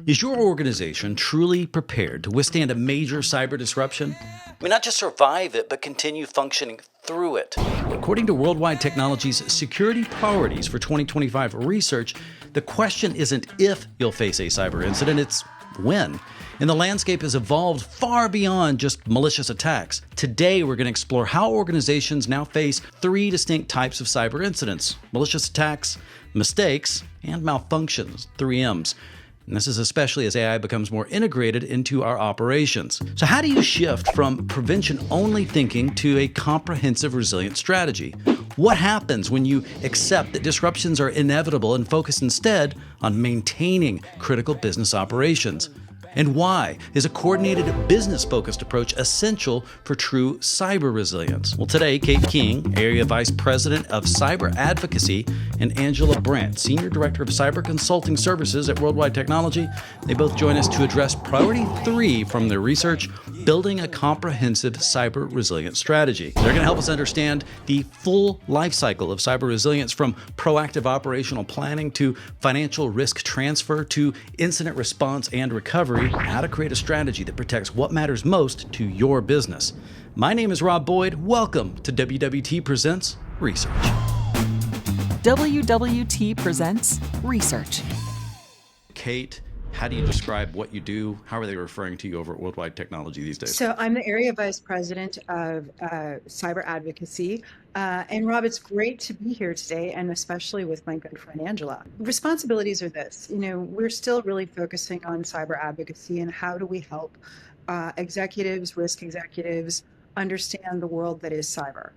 Is your organization truly prepared to withstand a major cyber disruption? I mean, not just survive it, but continue functioning through it. According to Worldwide Technology's Security Priorities for 2025 research, the question isn't if you'll face a cyber incident, it's when. And the landscape has evolved far beyond just malicious attacks. Today, we're going to explore how organizations now face three distinct types of cyber incidents: malicious attacks, mistakes, and malfunctions, 3Ms. And this is especially as AI becomes more integrated into our operations. So how do you shift from prevention-only thinking to a comprehensive resilient strategy? What happens when you accept that disruptions are inevitable and focus instead on maintaining critical business operations? And why is a coordinated business-focused approach essential for true cyber resilience? Well, today, Kate Kuehn, Area Vice President of Cyber Advocacy, and Angela Brandt, Senior Director of Cyber Consulting Services at Worldwide Technology, they both join us to address Priority 3 from their research, Building a Comprehensive Cyber Resilience Strategy. They're going to help us understand the full life cycle of cyber resilience, from proactive operational planning to financial risk transfer to incident response and recovery, how to create a strategy that protects what matters most to your business. My name is Robb Boyd. Welcome to WWT Presents Research. WWT Presents Research. Kate, how do you describe what you do? How are they referring to you over at Worldwide Technology these days? So I'm the Area Vice President of Cyber Advocacy. And Rob, it's great to be here today, and especially with my good friend Angela. Responsibilities are this: we're still really focusing on cyber advocacy and how do we help executives, risk executives, understand the world that is cyber.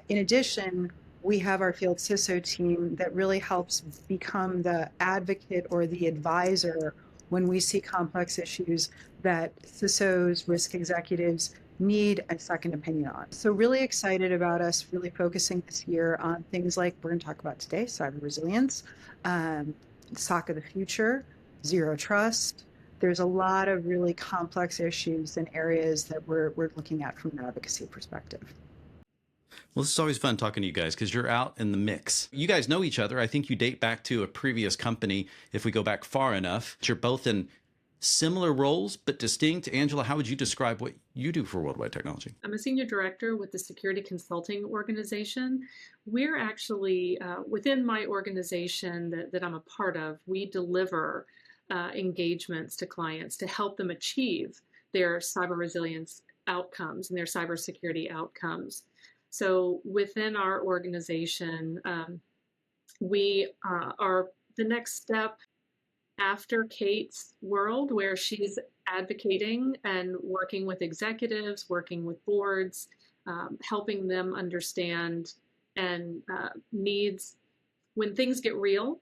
In addition, we have our field CISO team that really helps become the advocate or the advisor when we see complex issues that CISOs, risk executives need a second opinion on. So really excited about us really focusing this year on things like we're going to talk about today: cyber resilience, SOC of the future, zero trust. There's a lot of really complex issues and areas that we're looking at from an advocacy perspective. Well, this is always fun talking to you guys because you're out in the mix. You guys know each other. I think you date back to a previous company, if we go back far enough. You're both in similar roles, but distinct. Angela, how would you describe what you do for Worldwide Technology? I'm a senior director with the Security Consulting Organization. We're actually, within my organization that I'm a part of, we deliver engagements to clients to help them achieve their cyber resilience outcomes and their cybersecurity outcomes. So within our organization, we are the next step after Kate's world, where she's advocating and working with executives, working with boards, helping them understand and needs when things get real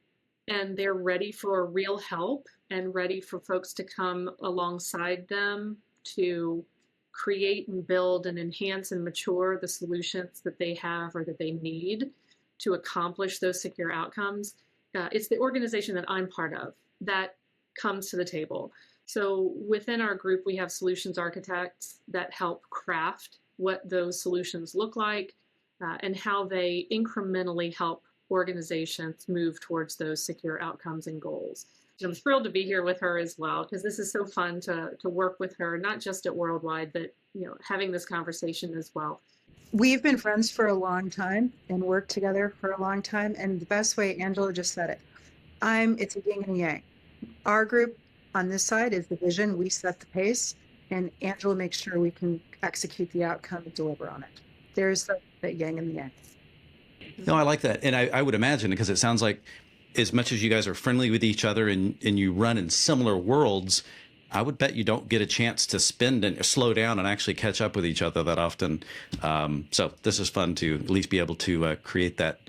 and they're ready for real help and ready for folks to come alongside them to create and build and enhance and mature the solutions that they have or that they need to accomplish those secure outcomes. It's the organization that I'm part of that comes to the table. So within our group, we have solutions architects that help craft what those solutions look like and how they incrementally help organizations move towards those secure outcomes and goals. I'm thrilled to be here with her as well, because this is so fun to work with her, not just at Worldwide, but having this conversation as well. We've been friends for a long time and worked together for a long time. And the best way, Angela just said it, it's a yin and a yang. Our group on this side is the vision. We set the pace, and Angela makes sure we can execute the outcome and deliver on it. There's the yin and the yang. No, I like that. And I would imagine, because it sounds like as much as you guys are friendly with each other and you run in similar worlds, I would bet you don't get a chance to spend and slow down and actually catch up with each other that often. So this is fun to at least be able to create that,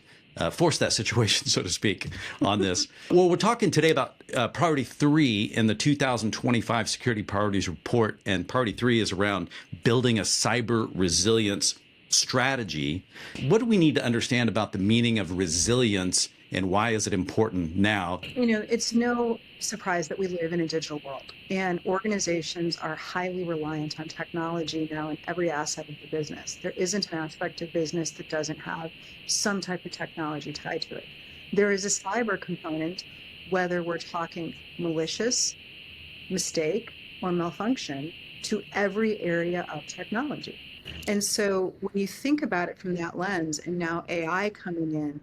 force that situation, so to speak, on this. Well, we're talking today about Priority 3 in the 2025 Security Priorities Report, and Priority 3 is around building a cyber resilience strategy. What do we need to understand about the meaning of resilience, and why is it important now? It's no surprise that we live in a digital world, and organizations are highly reliant on technology now in every asset of the business. There isn't an aspect of business that doesn't have some type of technology tied to it. There is a cyber component, whether we're talking malicious, mistake or malfunction to every area of technology. And so when you think about it from that lens, and now AI coming in,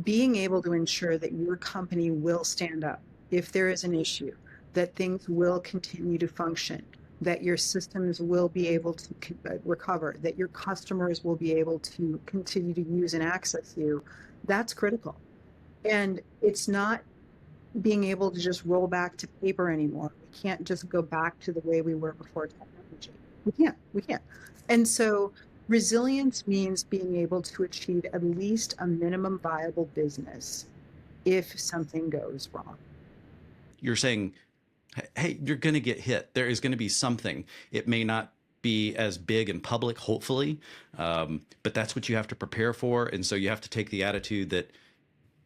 being able to ensure that your company will stand up if there is an issue, that things will continue to function, that your systems will be able to recover, that your customers will be able to continue to use and access you, that's critical. And it's not being able to just roll back to paper anymore. We can't just go back to the way we were before technology. We can't. And so resilience means being able to achieve at least a minimum viable business if something goes wrong. You're saying, hey, you're going to get hit. There is going to be something. It may not be as big and public, hopefully, but that's what you have to prepare for. And so you have to take the attitude that,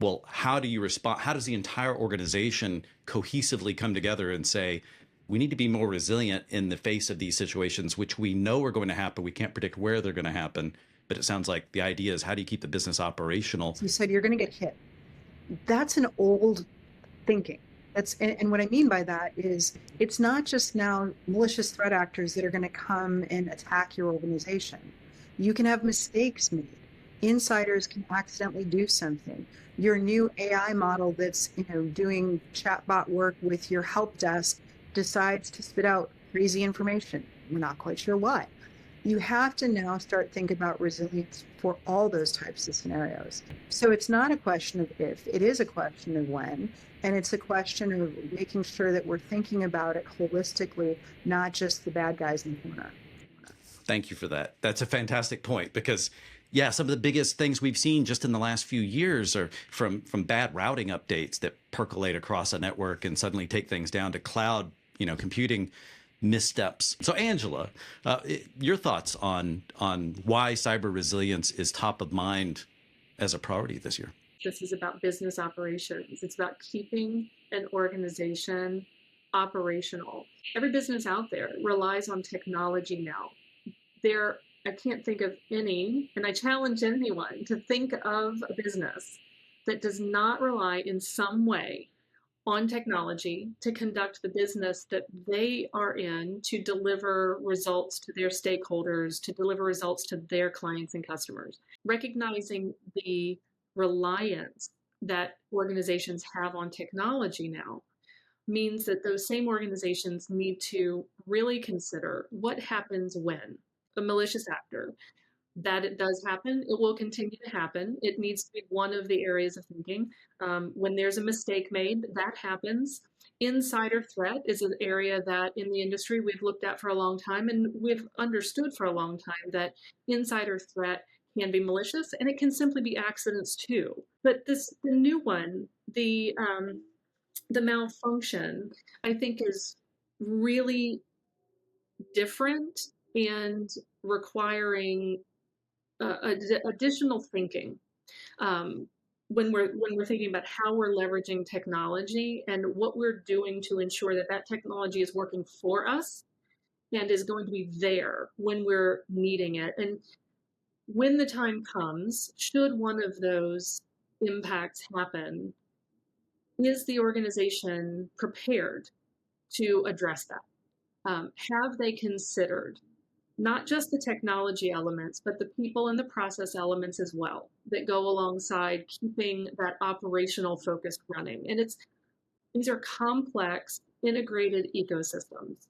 well, how do you respond? How does the entire organization cohesively come together and say, we need to be more resilient in the face of these situations, which we know are going to happen. We can't predict where they're going to happen. But it sounds like the idea is, how do you keep the business operational? You said you're going to get hit. That's an old thinking. And what I mean by that is, it's not just now malicious threat actors that are going to come and attack your organization. You can have mistakes made. Insiders can accidentally do something. Your new AI model that's doing chatbot work with your help desk decides to spit out crazy information. We're not quite sure why. You have to now start thinking about resilience for all those types of scenarios. So it's not a question of if, it is a question of when, and it's a question of making sure that we're thinking about it holistically, not just the bad guys in the corner. Thank you for that. That's a fantastic point, because yeah, some of the biggest things we've seen just in the last few years are from bad routing updates that percolate across a network and suddenly take things down to cloud, computing missteps. So Angela, your thoughts on why cyber resilience is top of mind as a priority this year? This is about business operations. It's about keeping an organization operational. Every business out there relies on technology now. I can't think of any, and I challenge anyone to think of a business that does not rely in some way on technology to conduct the business that they are in, to deliver results to their stakeholders, to deliver results to their clients and customers. Recognizing the reliance that organizations have on technology now means that those same organizations need to really consider what happens when a malicious actor, that it does happen, it will continue to happen. It needs to be one of the areas of thinking. When there's a mistake made, that happens. Insider threat is an area that in the industry we've looked at for a long time, and we've understood for a long time that insider threat can be malicious, and it can simply be accidents too. But the new one, the malfunction, I think is really different and requiring additional thinking when we're thinking about how we're leveraging technology and what we're doing to ensure that that technology is working for us and is going to be there when we're needing it. And when the time comes, should one of those impacts happen, is the organization prepared to address that? Have they considered not just the technology elements, but the people and the process elements as well that go alongside keeping that operational focus running? And these are complex, integrated ecosystems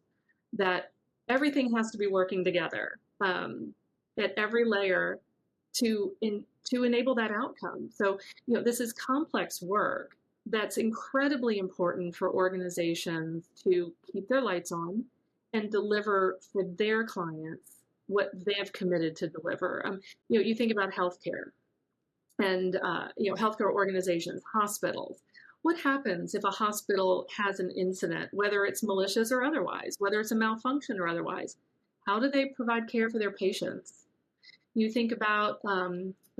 that everything has to be working together at every layer to enable that outcome. So, this is complex work that's incredibly important for organizations to keep their lights on and deliver for their clients what they have committed to deliver. You think about healthcare and healthcare organizations, hospitals. What happens if a hospital has an incident, whether it's malicious or otherwise, whether it's a malfunction or otherwise? How do they provide care for their patients? You think about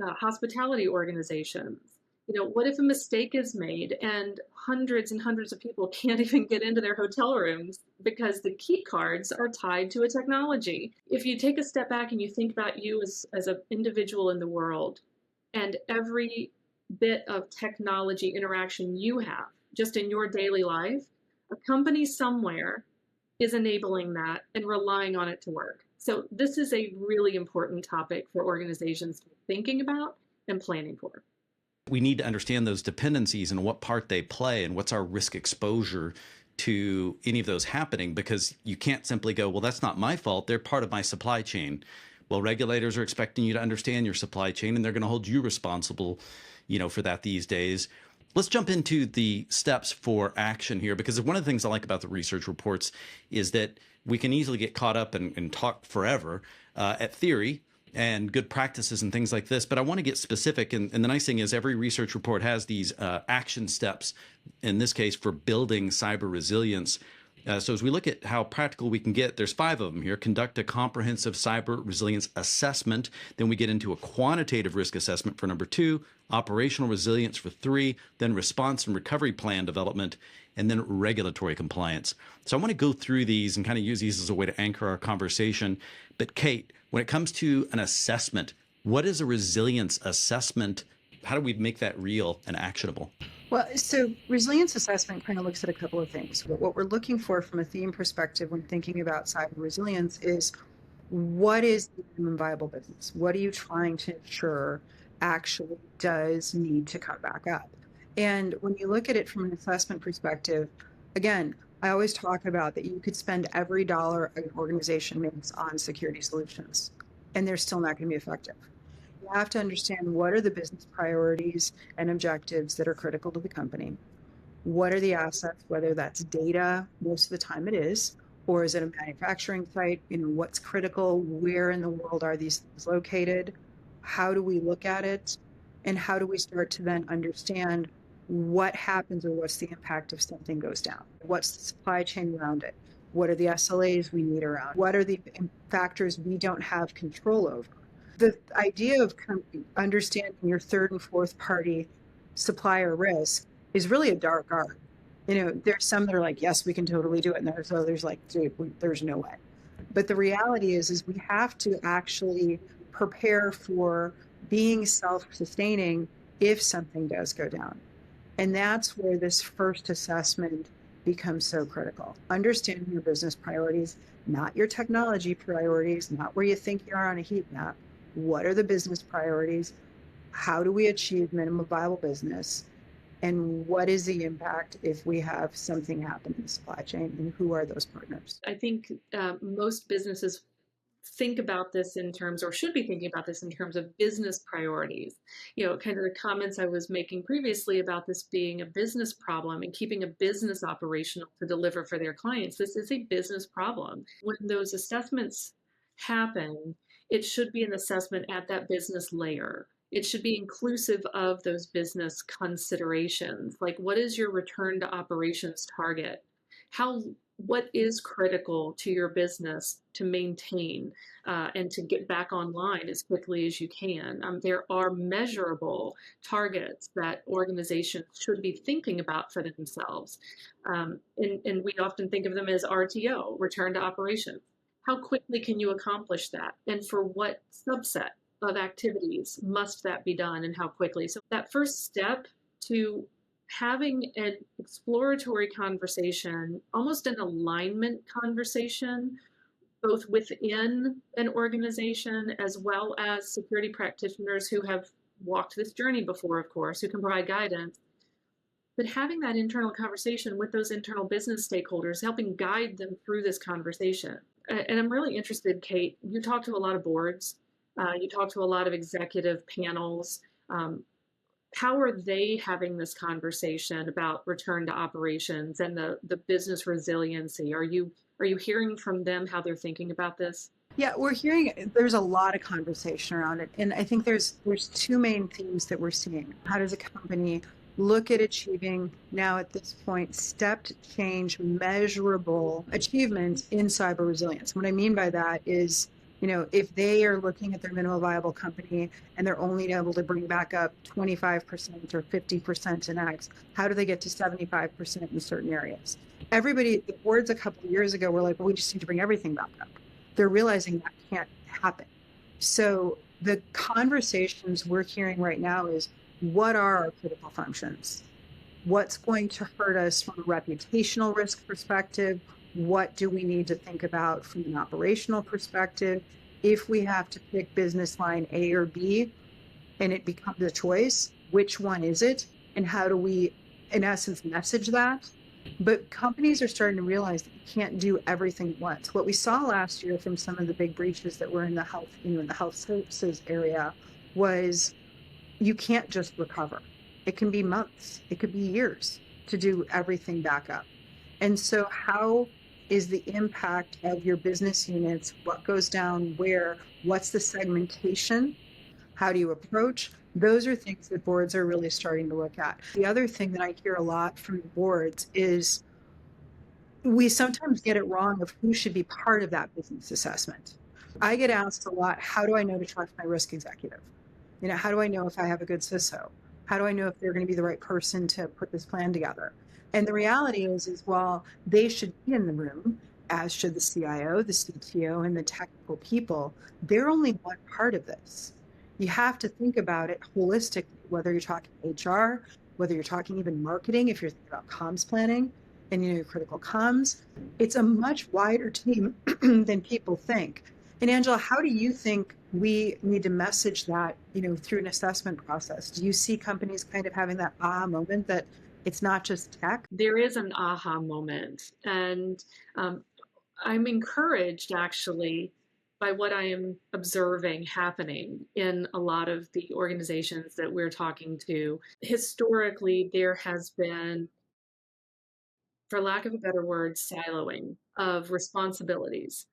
hospitality organizations. What if a mistake is made and hundreds and hundreds of people can't even get into their hotel rooms because the key cards are tied to a technology? If you take a step back and you think about you as an individual in the world and every bit of technology interaction you have just in your daily life, A company somewhere is enabling that and relying on it to work. So this is a really important topic for organizations to be thinking about and planning for. We need to understand those dependencies and what part they play and what's our risk exposure to any of those happening, because you can't simply go, well, that's not my fault. They're part of my supply chain. Well, regulators are expecting you to understand your supply chain, and they're going to hold you responsible, for that these days. Let's jump into the steps for action here, because one of the things I like about the research reports is that we can easily get caught up and talk forever at theory and good practices and things like this. But I want to get specific. And the nice thing is every research report has these action steps, in this case, for building cyber resilience. So as we look at how practical we can get, there's 5 of them here. Conduct a comprehensive cyber resilience assessment. Then we get into a quantitative risk assessment for number 2, operational resilience for 3, then response and recovery plan development, and then regulatory compliance. So I want to go through these and kind of use these as a way to anchor our conversation. But Kate, when it comes to an assessment, what is a resilience assessment? How do we make that real and actionable? Well, so resilience assessment kind of looks at a couple of things. What we're looking for from a theme perspective when thinking about cyber resilience is, what is the minimum viable business? What are you trying to ensure actually does need to come back up? And when you look at it from an assessment perspective, again, I always talk about that you could spend every dollar an organization makes on security solutions, and they're still not going to be effective. You have to understand, what are the business priorities and objectives that are critical to the company? What are the assets, whether that's data, most of the time it is, or is it a manufacturing site? What's critical? Where in the world are these things located? How do we look at it? And how do we start to then understand what happens, or what's the impact if something goes down? What's the supply chain around it? What are the SLAs we need around? What are the factors we don't have control over? The idea of understanding your third and fourth party supplier risk is really a dark art. There's some that are like, yes, we can totally do it. And there's others like, dude, there's no way. But the reality is we have to actually prepare for being self-sustaining if something does go down. And that's where this first assessment becomes so critical. Understanding your business priorities, not your technology priorities, not where you think you are on a heat map. What are the business priorities? How do we achieve minimum viable business? And what is the impact if we have something happen in the supply chain? And who are those partners? I think most businesses think about this in terms, or should be thinking about this in terms of business priorities. Kind of the comments I was making previously about this being a business problem and keeping a business operational to deliver for their clients. This is a business problem. When those assessments happen, it should be an assessment at that business layer. It should be inclusive of those business considerations. Like, what is your return to operations target? What is critical to your business to maintain and to get back online as quickly as you can? There are measurable targets that organizations should be thinking about for themselves. And we often think of them as RTO, return to operations. How quickly can you accomplish that? And for what subset of activities must that be done, and how quickly? So that first step to having an exploratory conversation, almost an alignment conversation, both within an organization as well as security practitioners who have walked this journey before, of course, who can provide guidance. But having that internal conversation with those internal business stakeholders, helping guide them through this conversation. And I'm really interested, Kate, you talk to a lot of boards, you talk to a lot of executive panels. How are they having this conversation about return to operations and the business resiliency? Are you hearing from them how they're thinking about this? Yeah, we're hearing there's a lot of conversation around it. And I think there's 2 main themes that we're seeing. How does a company look at achieving now at this point stepped change, measurable achievements in cyber resilience? What I mean by that is, if they are looking at their minimal viable company and they're only able to bring back up 25% or 50% in X, how do they get to 75% in certain areas? The boards a couple of years ago were like, well, we just need to bring everything back up. They're realizing that can't happen. So the conversations we're hearing right now is, what are our critical functions? What's going to hurt us from a reputational risk perspective? What do we need to think about from an operational perspective? If we have to pick business line A or B and it becomes a choice, which one is it? And how do we, in essence, message that? But companies are starting to realize that you can't do everything at once. What we saw last year from some of the big breaches that were in the health, in the health services area was you can't just recover. It can be months, it could be years to do everything back up. And so how is the impact of your business units? What goes down where? What's the segmentation? How do you approach? Those are things that boards are really starting to look at. The other thing that I hear a lot from boards is we sometimes get it wrong of who should be part of that business assessment. I get asked a lot, how do I know to trust my risk executive? How do I know if I have a good CISO? How do I know if they're going to be the right person to put this plan together? And the reality is while they should be in the room, as should the CIO, the CTO, and the technical people, they're only one part of this. You have to think about it holistically, whether you're talking HR, whether you're talking even marketing, if you're thinking about comms planning and your critical comms. It's a much wider team than people think. And Angela, how do you think we need to message that, through an assessment process? Do you see companies kind of having that aha moment that it's not just tech? There is an aha moment. And I'm encouraged actually by what I am observing happening in a lot of the organizations that we're talking to. Historically, there has been, for lack of a better word, siloing of responsibilities.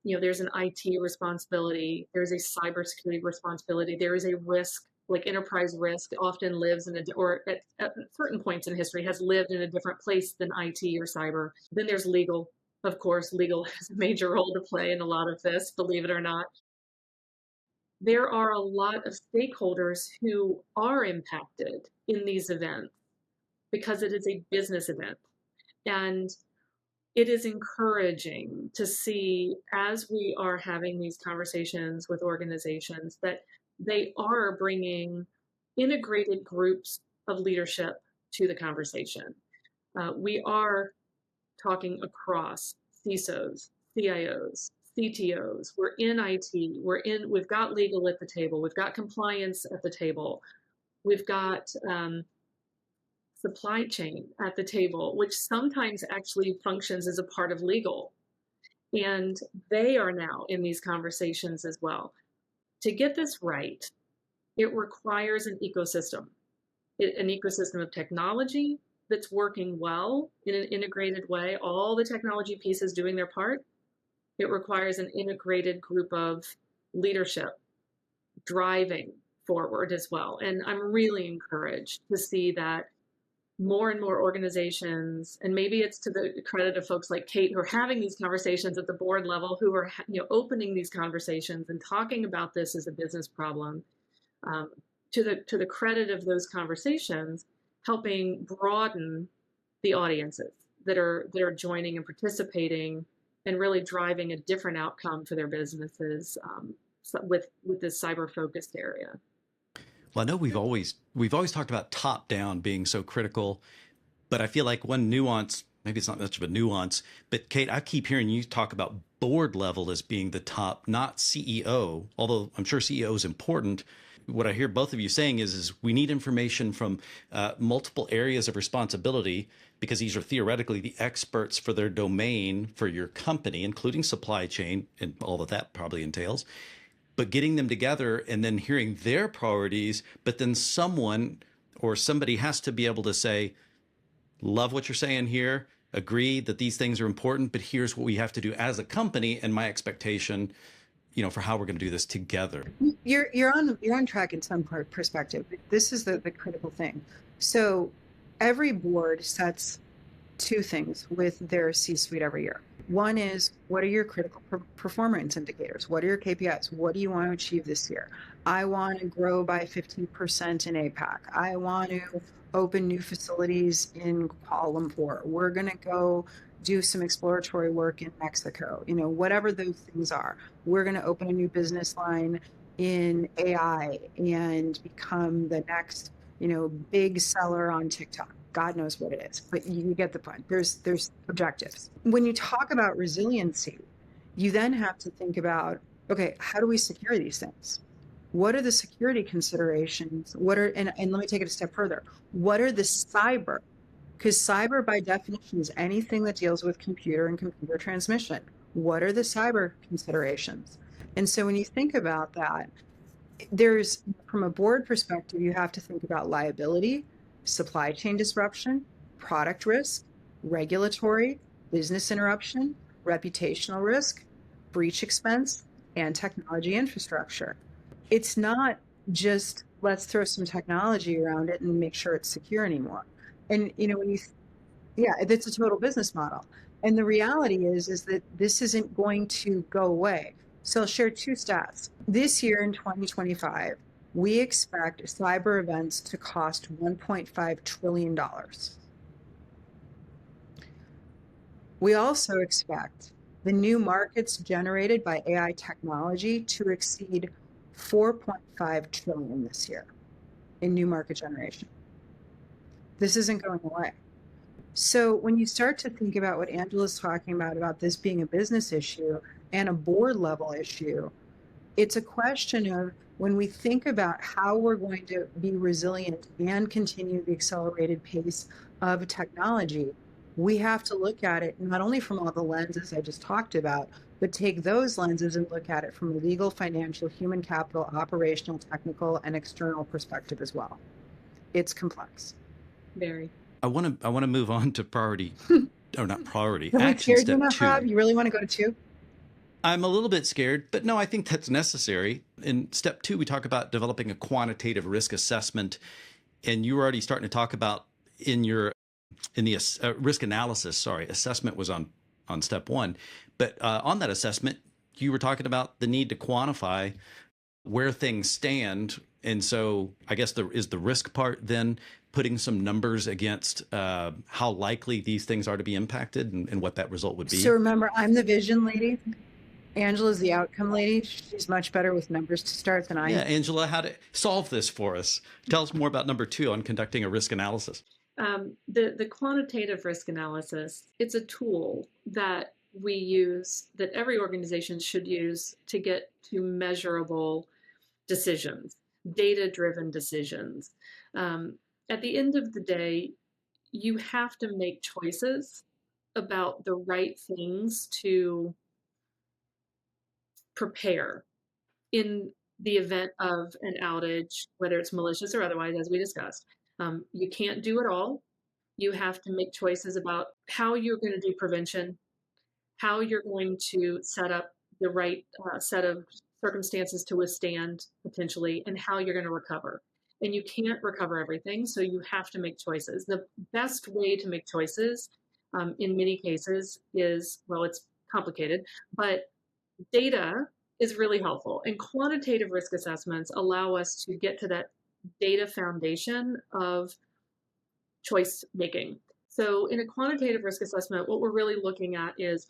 There's an IT responsibility, there's a cybersecurity responsibility, there is a risk, like enterprise risk often lives in or at certain points in history has lived in a different place than IT or cyber. Then there's legal. Of course, legal has a major role to play in a lot of this, believe it or not. There are a lot of stakeholders who are impacted in these events because it is a business event. And it is encouraging to see as we are having these conversations with organizations that they are bringing integrated groups of leadership to the conversation. We are talking across CISOs, CIOs, CTOs. We're in IT. We've got legal at the table. We've got compliance at the table. We've got supply chain at the table, which sometimes actually functions as a part of legal. And they are now in these conversations as well. To get this right, it requires an ecosystem of technology that's working well in an integrated way, all the technology pieces doing their part. It requires an integrated group of leadership driving forward as well. And I'm really encouraged to see that more and more organizations, and maybe it's to the credit of folks like Kate who are having these conversations at the board level, who are opening these conversations and talking about this as a business problem, to the credit of those conversations, helping broaden the audiences that are joining and participating and really driving a different outcome for their businesses with this cyber focused area. Well, I know we've always talked about top down being so critical, but I feel like one nuance, maybe it's not much of a nuance, but Kate, I keep hearing you talk about board level as being the top, not CEO, although I'm sure CEO is important. What I hear both of you saying is we need information from multiple areas of responsibility, because these are theoretically the experts for their domain for your company, including supply chain and all that probably entails. But getting them together and then hearing their priorities, but then someone or somebody has to be able to say, love what you're saying here, agree that these things are important, but here's what we have to do as a company and my expectation, for how we're going to do this together. You're on track in some perspective. This is the critical thing. So every board sets two things with their C-suite every year. One is, what are your critical performance indicators? What are your KPIs? What do you want to achieve this year? I want to grow by 15% in APAC. I want to open new facilities in Kuala Lumpur. We're going to go do some exploratory work in Mexico. Whatever those things are. We're going to open a new business line in AI and become the next, big seller on TikTok. God knows what it is, but you get the point. There's objectives. When you talk about resiliency, you then have to think about, okay, how do we secure these things? What are the security considerations? And let me take it a step further. What are the cyber? Because cyber by definition is anything that deals with computer and computer transmission. What are the cyber considerations? And so when you think about that, there's, from a board perspective, you have to think about liability, supply chain disruption, product risk, regulatory, business interruption, reputational risk, breach expense, and technology infrastructure. It's not just let's throw some technology around it and make sure it's secure anymore. And it's a total business model. And the reality is that this isn't going to go away. So I'll share two stats. This year in 2025, we expect cyber events to cost $1.5 trillion. We also expect the new markets generated by AI technology to exceed 4.5 trillion this year in new market generation. This isn't going away. So when you start to think about what Angela's talking about this being a business issue and a board level issue, it's a question of when we think about how we're going to be resilient and continue the accelerated pace of technology, we have to look at it not only from all the lenses I just talked about, but take those lenses and look at it from a legal, financial, human capital, operational, technical, and external perspective as well. It's complex. Very. I want to move on to priority, or not priority, Have action we scared you step enough, 2. Rob? You really want to go to 2? I'm a little bit scared, but no, I think that's necessary. In step 2, we talk about developing a quantitative risk assessment, and you were already starting to talk about in the risk analysis. Sorry, assessment was on step 1, but on that assessment, you were talking about the need to quantify where things stand. And so I guess is the risk part then putting some numbers against how likely these things are to be impacted and what that result would be? So remember, I'm the vision lady. Angela's the outcome lady. She's much better with numbers to start than I am. Yeah, Angela, how to solve this for us? Tell us more about number 2 on conducting a risk analysis. The quantitative risk analysis, it's a tool that we use, that every organization should use to get to measurable decisions, data-driven decisions. At the end of the day, you have to make choices about the right things to prepare in the event of an outage, whether it's malicious or otherwise, as we discussed. You can't do it all. You have to make choices about how you're going to do prevention, how you're going to set up the right set of circumstances to withstand potentially, and how you're going to recover. And you can't recover everything, so you have to make choices. The best way to make choices in many cases is, well, it's complicated, but data is really helpful. And quantitative risk assessments allow us to get to that data foundation of choice making. So in a quantitative risk assessment, what we're really looking at is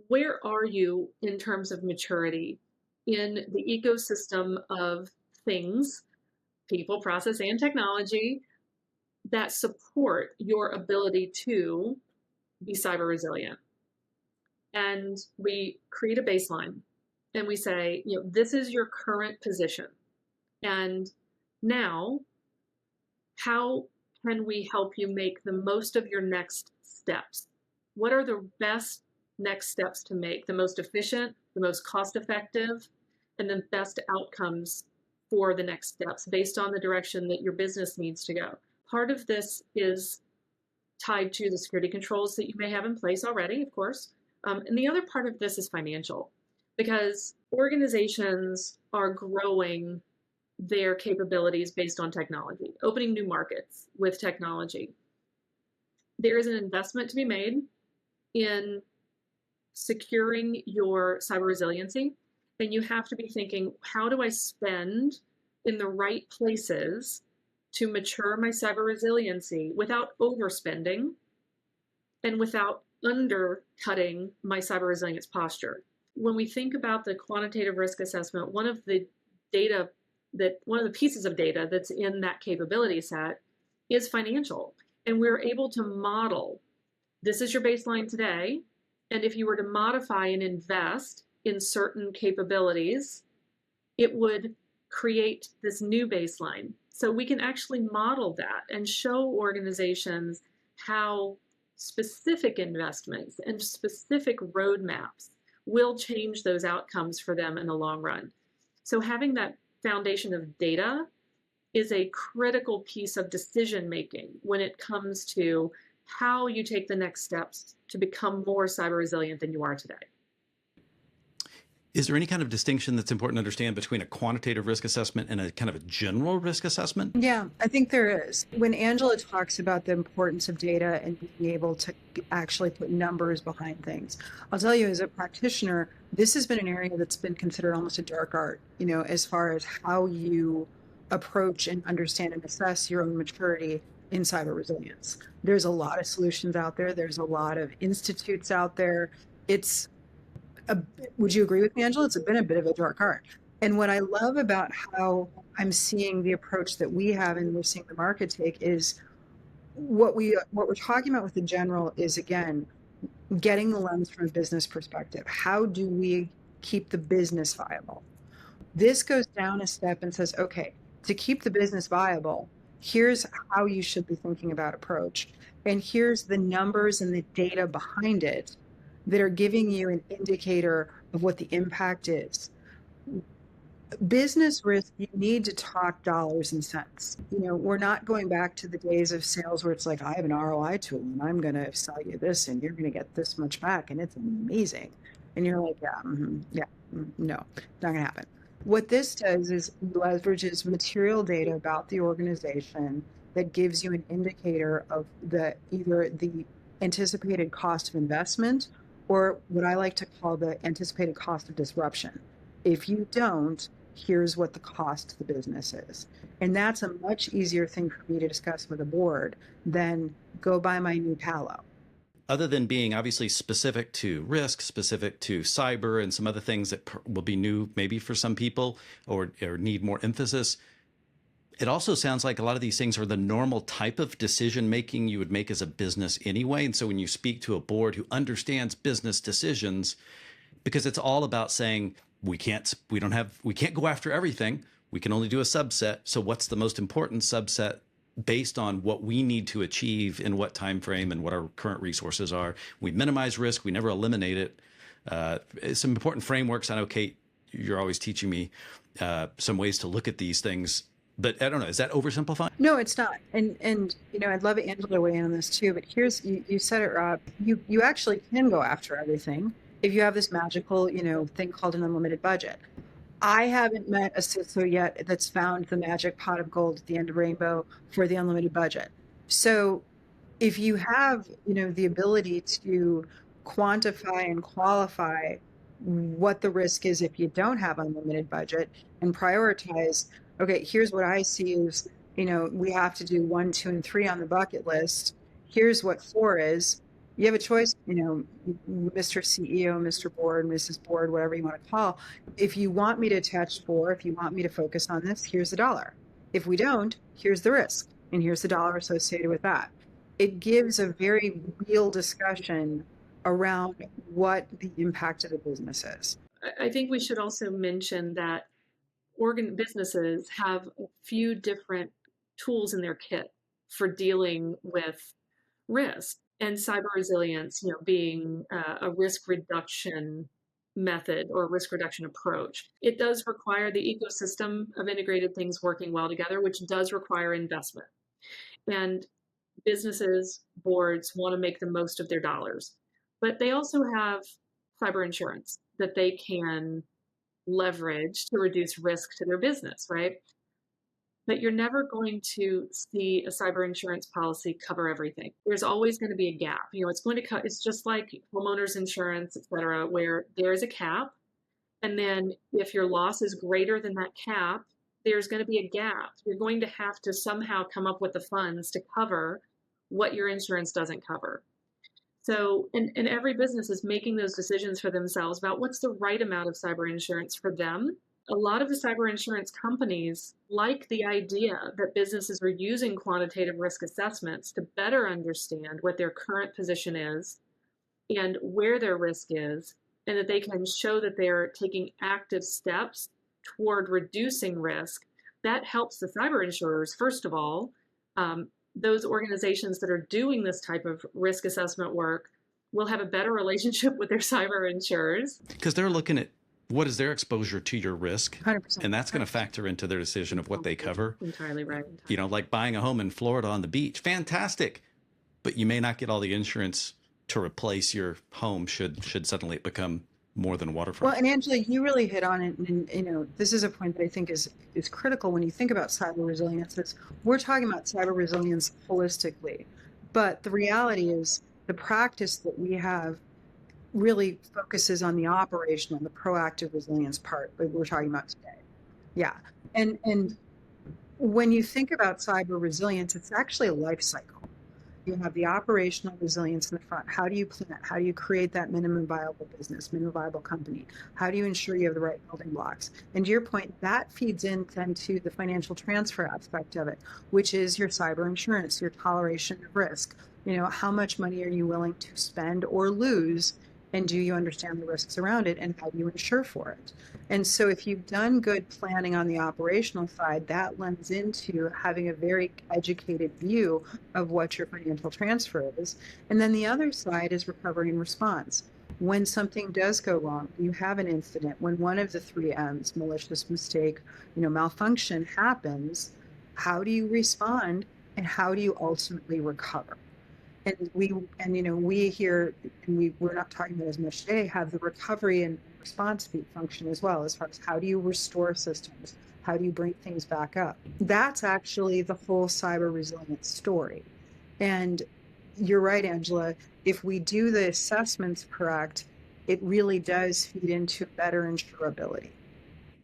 where are you in terms of maturity in the ecosystem of things, people, process, and technology that support your ability to be cyber resilient. And we create a baseline and we say, this is your current position. And now, how can we help you make the most of your next steps? What are the best next steps to make? The most efficient, the most cost-effective, and the best outcomes for the next steps based on the direction that your business needs to go. Part of this is tied to the security controls that you may have in place already, of course. And the other part of this is financial, because organizations are growing their capabilities based on technology, opening new markets with technology. There is an investment to be made in securing your cyber resiliency, and you have to be thinking, how do I spend in the right places to mature my cyber resiliency without overspending and without undercutting my cyber resilience posture? When we think about the quantitative risk assessment, one of the pieces of data that's in that capability set is financial. And we're able to model, this is your baseline today. And if you were to modify and invest in certain capabilities, it would create this new baseline. So we can actually model that and show organizations how specific investments and specific roadmaps will change those outcomes for them in the long run. So having that foundation of data is a critical piece of decision making when it comes to how you take the next steps to become more cyber resilient than you are today. Is there any kind of distinction that's important to understand between a quantitative risk assessment and a kind of a general risk assessment? Yeah, I think there is. When Angela talks about the importance of data and being able to actually put numbers behind things, I'll tell you as a practitioner, this has been an area that's been considered almost a dark art, as far as how you approach and understand and assess your own maturity in cyber resilience. There's a lot of solutions out there. There's a lot of institutes out there. Would you agree with me, Angela? It's been a bit of a dark art. And what I love about how I'm seeing the approach that we have and we're seeing the market take is what we're talking about with the general is, again, getting the lens from a business perspective. How do we keep the business viable? This goes down a step and says, okay, to keep the business viable, here's how you should be thinking about approach. And here's the numbers and the data behind it that are giving you an indicator of what the impact is. Business risk, you need to talk dollars and cents. We're not going back to the days of sales where it's like, I have an ROI tool and I'm going to sell you this and you're going to get this much back and it's amazing. And you're like, no, not going to happen. What this does is leverages material data about the organization that gives you an indicator of either the anticipated cost of investment or what I like to call the anticipated cost of disruption. If you don't, here's what the cost to the business is. And that's a much easier thing for me to discuss with a board than go buy my new Palo. Other than being obviously specific to risk, specific to cyber, and some other things that will be new maybe for some people or need more emphasis, it also sounds like a lot of these things are the normal type of decision making you would make as a business anyway. And so when you speak to a board who understands business decisions, because it's all about saying we can't go after everything. We can only do a subset. So what's the most important subset based on what we need to achieve in what time frame and what our current resources are? We minimize risk. We never eliminate it. Some important frameworks. I know, Kate, you're always teaching me some ways to look at these things. But I don't know, is that oversimplifying? No, it's not. And I'd love Angela to weigh in on this too, but here's, you said it, Rob, you actually can go after everything if you have this magical, thing called an unlimited budget. I haven't met a CISO yet that's found the magic pot of gold at the end of rainbow for the unlimited budget. So if you have, the ability to quantify and qualify what the risk is if you don't have unlimited budget and prioritize, okay, here's what I see is, we have to do 1, 2, and 3 on the bucket list. Here's what 4 is. You have a choice, Mr. CEO, Mr. Board, Mrs. Board, whatever you want to call. If you want me to attach 4, if you want me to focus on this, here's the dollar. If we don't, here's the risk, and here's the dollar associated with that. It gives a very real discussion around what the impact of the business is. I think we should also mention that businesses have a few different tools in their kit for dealing with risk, and cyber resilience, being a risk reduction method or risk reduction approach. It does require the ecosystem of integrated things working well together, which does require investment. And businesses, boards want to make the most of their dollars, but they also have cyber insurance that they can leverage to reduce risk to their business, right? But you're never going to see a cyber insurance policy cover everything. There's always going to be a gap. It's just like homeowners insurance, et cetera, where there is a cap. And then if your loss is greater than that cap, there's going to be a gap. You're going to have to somehow come up with the funds to cover what your insurance doesn't cover. So, and every business is making those decisions for themselves about what's the right amount of cyber insurance for them A lot of the cyber insurance companies like the idea that businesses are using quantitative risk assessments to better understand what their current position is and where their risk is, and that they can show that they're taking active steps toward reducing risk. That helps the cyber insurers, first of all. Those organizations that are doing this type of risk assessment work will have a better relationship with their cyber insurers. Because they're looking at what is their exposure to your risk, 100%. and that's going to factor into their decision of what they cover. Entirely right. You know, like buying a home in Florida on the beach, fantastic, but you may not get all the insurance to replace your home should suddenly it become more than waterfront. Well, and Angela, you really hit on it, and this is a point that I think is critical when you think about cyber resilience. We're talking about cyber resilience holistically, but the reality is the practice that we have really focuses on the operational, the proactive resilience part that we're talking about today. Yeah, and when you think about cyber resilience, it's actually a life cycle. You have the operational resilience in the front. How do you plan? How do you create that minimum viable business, minimum viable company? How do you ensure you have the right building blocks? And to your point, that feeds in then to the financial transfer aspect of it, which is your cyber insurance, your toleration of risk. How much money are you willing to spend or lose? And do you understand the risks around it, and how do you insure for it? And so if you've done good planning on the operational side, that lends into having a very educated view of what your financial transfer is. And then the other side is recovery and response. When something does go wrong, you have an incident, when one of the three M's, malicious, mistake, malfunction happens, how do you respond and how do you ultimately recover? And we here, and we're not talking about as much today, have the recovery and response function as well, as far as how do you restore systems? How do you bring things back up? That's actually the whole cyber resilience story. And you're right, Angela, if we do the assessments correct, it really does feed into better insurability.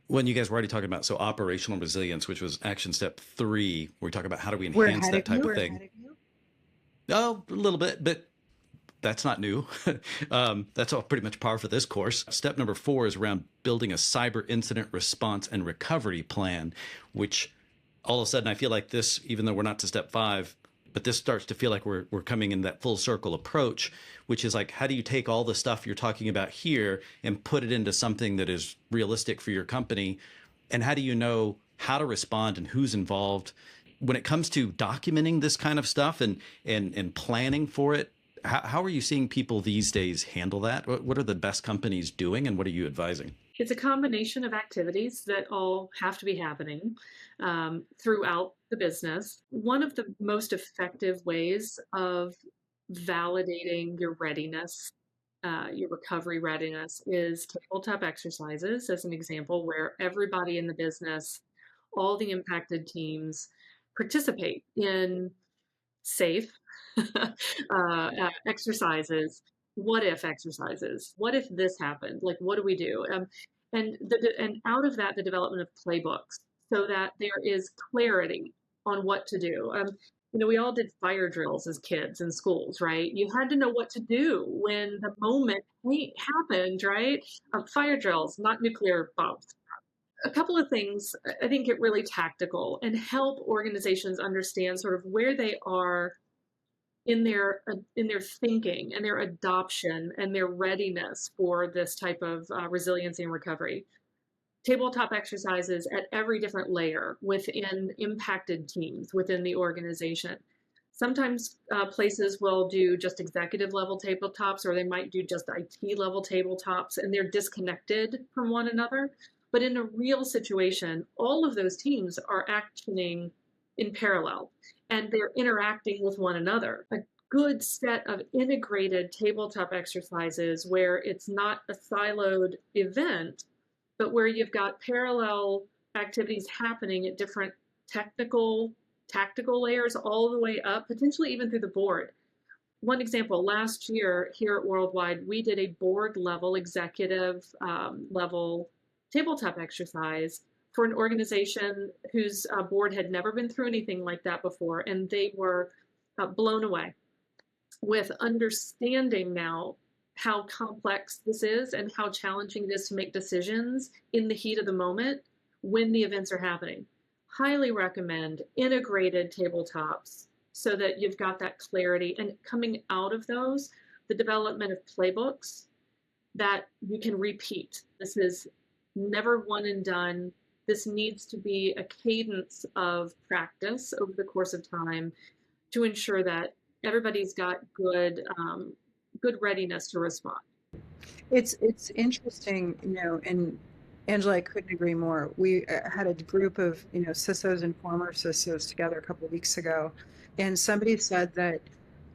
When you guys were already talking about, so operational resilience, which was action step 3, where we talk about how do we enhance that type of thing. Oh, a little bit, but that's not new. That's all pretty much par for this course. Step number 4 is around building a cyber incident response and recovery plan, which all of a sudden I feel like this, even though we're not to step 5, but this starts to feel like we're coming in that full circle approach, which is like, how do you take all the stuff you're talking about here and put it into something that is realistic for your company? And how do you know how to respond and who's involved? When it comes to documenting this kind of stuff and planning for it, how are you seeing people these days handle that? What are the best companies doing, and what are you advising? It's a combination of activities that all have to be happening throughout the business. One of the most effective ways of validating your readiness, your recovery readiness, is tabletop exercises, as an example, where everybody in the business, all the impacted teams, participate in safe exercises, what if exercises. What if this happened? Like, what do we do? And out of that, the development of playbooks, so that there is clarity on what to do. We all did fire drills as kids in schools, right? You had to know what to do when the moment happened, right? Fire drills, not nuclear bombs. A couple of things I think get really tactical and help organizations understand sort of where they are in their thinking and their adoption and their readiness for this type of resiliency and recovery. Tabletop exercises at every different layer within impacted teams within the organization. Sometimes places will do just executive level tabletops, or they might do just IT level tabletops, and they're disconnected from one another. But in a real situation, all of those teams are actioning in parallel, and they're interacting with one another. A good set of integrated tabletop exercises where it's not a siloed event, but where you've got parallel activities happening at different tactical layers all the way up, potentially even through the board. One example, last year here at Worldwide, we did a board level, executive level tabletop exercise for an organization whose board had never been through anything like that before, and they were blown away with understanding now how complex this is and how challenging it is to make decisions in the heat of the moment when the events are happening. Highly recommend integrated tabletops so that you've got that clarity, and coming out of those, the development of playbooks that you can repeat. This is never one and done. This needs to be a cadence of practice over the course of time to ensure that everybody's got good readiness to respond. It's interesting, and Angela, I couldn't agree more. We had a group of, CISOs and former CISOs together a couple of weeks ago, and somebody said that,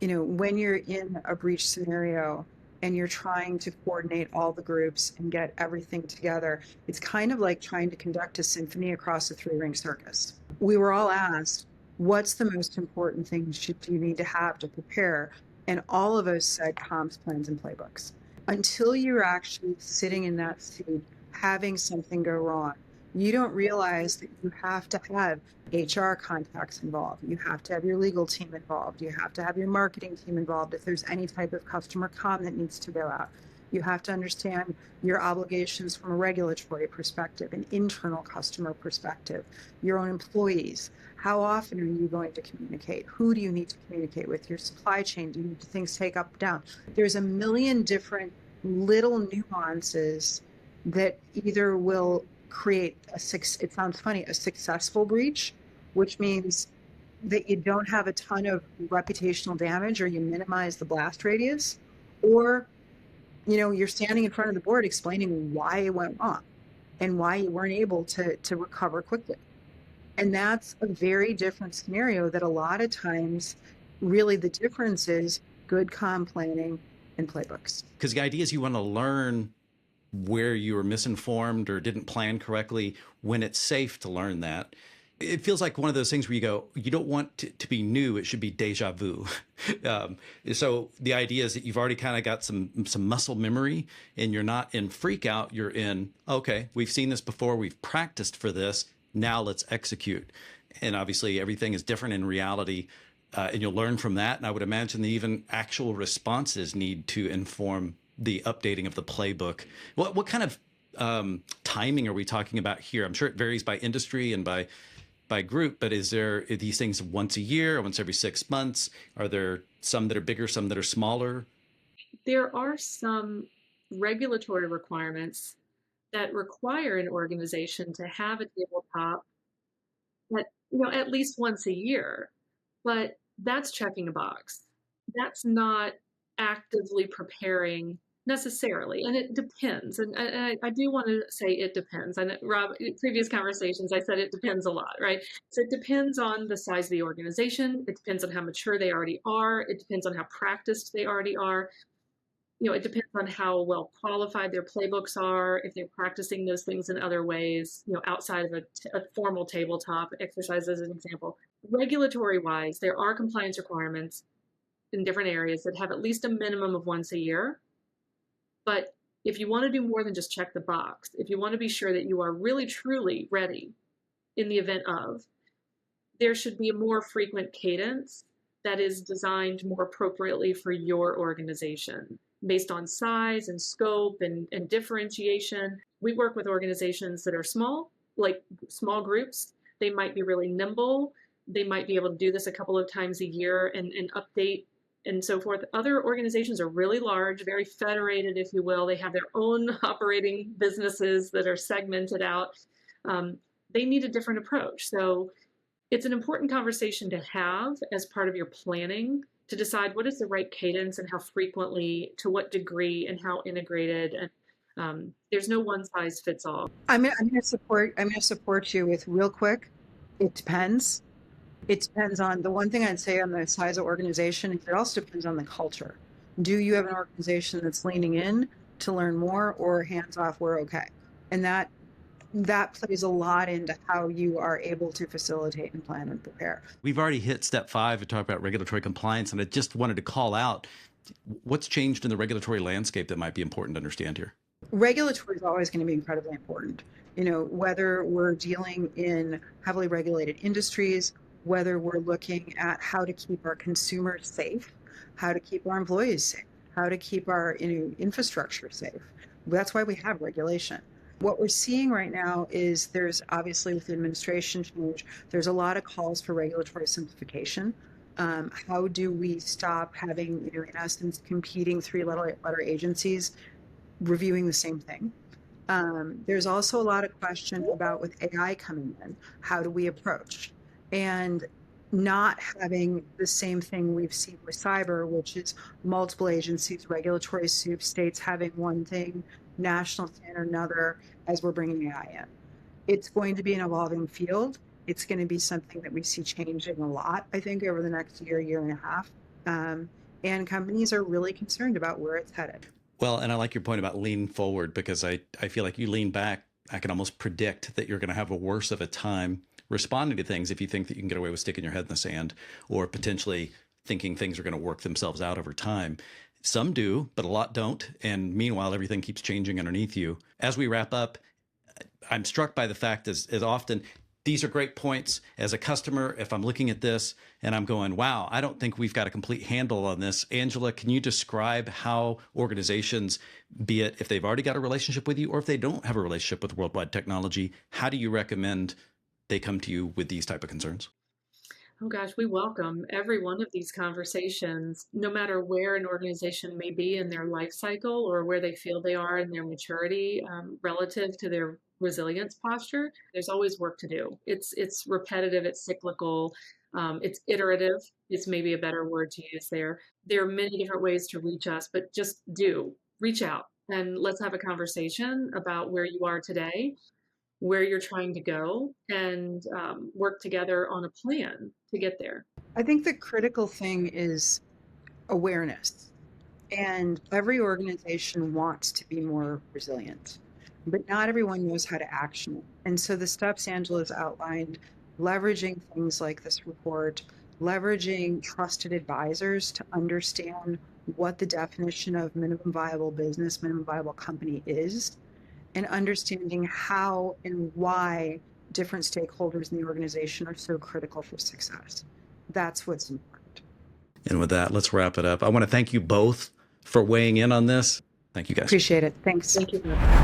when you're in a breach scenario and you're trying to coordinate all the groups and get everything together, it's kind of like trying to conduct a symphony across a three-ring circus. We were all asked, what's the most important thing you need to have to prepare? And all of us said comms plans and playbooks. Until you're actually sitting in that seat, having something go wrong, you don't realize that you have to have HR contacts involved. You have to have your legal team involved. You have to have your marketing team involved if there's any type of customer comm that needs to go out. You have to understand your obligations from a regulatory perspective, an internal customer perspective, your own employees. How often are you going to communicate? Who do you need to communicate with? Your supply chain? Do you need things take up, down? There's a million different little nuances that either will create it sounds funny, a successful breach, which means that you don't have a ton of reputational damage or you minimize the blast radius, or you're standing in front of the board explaining why it went wrong and why you weren't able to recover quickly. And that's a very different scenario that a lot of times, really the difference is good comm planning and playbooks. Because the idea is you want to learn where you were misinformed or didn't plan correctly when it's safe to learn that. It feels like one of those things where you go, you don't want to be new. It should be deja vu. So the idea is that you've already kind of got some muscle memory and you're not in freak out. You're in, okay, we've seen this before. We've practiced for this. Now let's execute. And obviously everything is different in reality. And you'll learn from that. And I would imagine that even actual responses need to inform the updating of the playbook. What kind of timing are we talking about here? I'm sure it varies by industry and by group, but are these things once a year or once every 6 months? Are there some that are bigger, some that are smaller? There are some regulatory requirements that require an organization to have a tabletop at least once a year, but that's checking a box. That's not actively preparing necessarily, and it depends. And I do want to say it depends. And Rob, in previous conversations, I said it depends a lot, right? So it depends on the size of the organization. It depends on how mature they already are. It depends on how practiced they already are. It depends on how well qualified their playbooks are, if they're practicing those things in other ways, outside of a formal tabletop exercise, as an example. Regulatory wise, there are compliance requirements in different areas that have at least a minimum of once a year. But if you want to do more than just check the box, if you want to be sure that you are really, truly ready in the event of, there should be a more frequent cadence that is designed more appropriately for your organization based on size and scope and differentiation. We work with organizations that are small, like small groups. They might be really nimble. They might be able to do this a couple of times a year and update and so forth. Other organizations are really large, very federated, if you will. They have their own operating businesses that are segmented out. They need a different approach. So it's an important conversation to have as part of your planning to decide what is the right cadence and how frequently, to what degree, and how integrated. And there's no one size fits all. I'm going to support you with real quick. It depends. It depends on the one thing I'd say on the size of organization. It also depends on the culture. Do you have an organization that's leaning in to learn more, or hands off, we're okay? And that plays a lot into how you are able to facilitate and plan and prepare. We've already hit step 5 and talked about regulatory compliance, and I just wanted to call out what's changed in the regulatory landscape that might be important to understand here. Regulatory is always going to be incredibly important. Whether we're dealing in heavily regulated industries, whether we're looking at how to keep our consumers safe, how to keep our employees safe, how to keep our infrastructure safe. That's why we have regulation. What we're seeing right now is there's obviously with the administration change, there's a lot of calls for regulatory simplification. How do we stop having, in essence, competing three-letter agencies reviewing the same thing? There's also a lot of question about with AI coming in, how do we approach? And not having the same thing we've seen with cyber, which is multiple agencies, regulatory soups, states having one thing, national standard another, as we're bringing AI in. It's going to be an evolving field. It's going to be something that we see changing a lot, I think, over the next year and a half. And companies are really concerned about where it's headed. Well, and I like your point about lean forward, because I feel like you lean back, I can almost predict that you're going to have a worse of a time responding to things if you think that you can get away with sticking your head in the sand, or potentially thinking things are going to work themselves out over time. Some do, but a lot don't. And meanwhile, everything keeps changing underneath you. As we wrap up, I'm struck by the fact as often, these are great points. As a customer, if I'm looking at this and I'm going, wow, I don't think we've got a complete handle on this. Angela, can you describe how organizations, be it if they've already got a relationship with you or if they don't have a relationship with worldwide technology, how do you recommend they come to you with these type of concerns? Oh gosh, we welcome every one of these conversations, no matter where an organization may be in their life cycle or where they feel they are in their maturity relative to their resilience posture. There's always work to do. It's repetitive, it's cyclical, it's iterative. It's maybe a better word to use there. There are many different ways to reach us, but just reach out and let's have a conversation about where you are today, where you're trying to go, and work together on a plan to get there. I think the critical thing is awareness. And every organization wants to be more resilient, but not everyone knows how to action it. And so the steps Angela's outlined, leveraging things like this report, leveraging trusted advisors to understand what the definition of minimum viable business, minimum viable company is, and understanding how and why different stakeholders in the organization are so critical for success. That's what's important. And with that, let's wrap it up. I want to thank you both for weighing in on this. Thank you, guys. Appreciate it. Thanks. Thank you.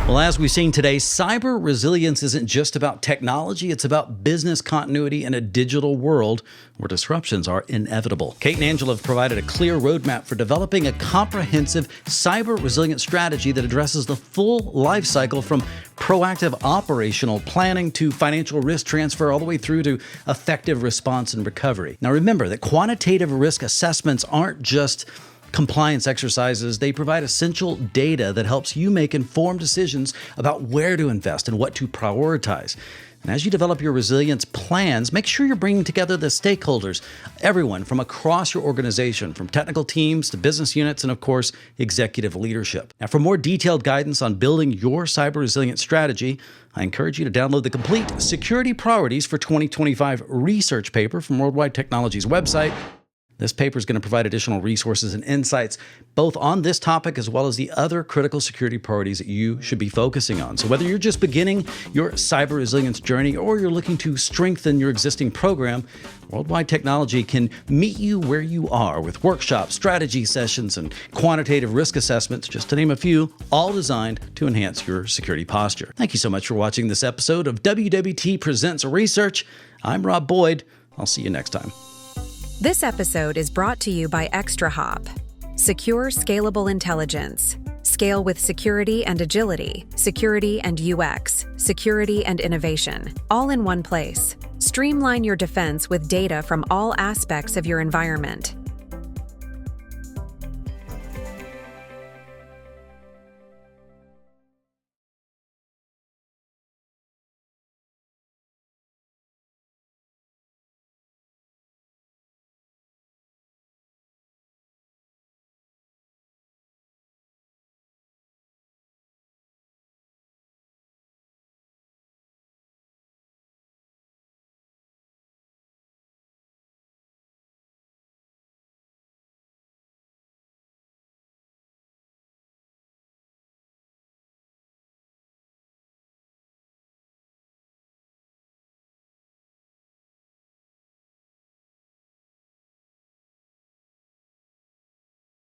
Well, as we've seen today, cyber resilience isn't just about technology. It's about business continuity in a digital world where disruptions are inevitable. Kate and Angela have provided a clear roadmap for developing a comprehensive cyber resilience strategy that addresses the full life cycle from proactive operational planning to financial risk transfer all the way through to effective response and recovery. Now, remember that quantitative risk assessments aren't just compliance exercises. They provide essential data that helps you make informed decisions about where to invest and what to prioritize. And as you develop your resilience plans, make sure you're bringing together the stakeholders, everyone from across your organization, from technical teams to business units, and of course, executive leadership. Now, for more detailed guidance on building your cyber resilience strategy, I encourage you to download the complete Security Priorities for 2025 research paper from Worldwide Technology's website. This paper is going to provide additional resources and insights both on this topic as well as the other critical security priorities that you should be focusing on. So whether you're just beginning your cyber resilience journey or you're looking to strengthen your existing program, Worldwide Technology can meet you where you are with workshops, strategy sessions, and quantitative risk assessments, just to name a few, all designed to enhance your security posture. Thank you so much for watching this episode of WWT Presents Research. I'm Robb Boyd. I'll see you next time. This episode is brought to you by ExtraHop. Secure, scalable intelligence. Scale with security and agility, security and UX, security and innovation, all in one place. Streamline your defense with data from all aspects of your environment.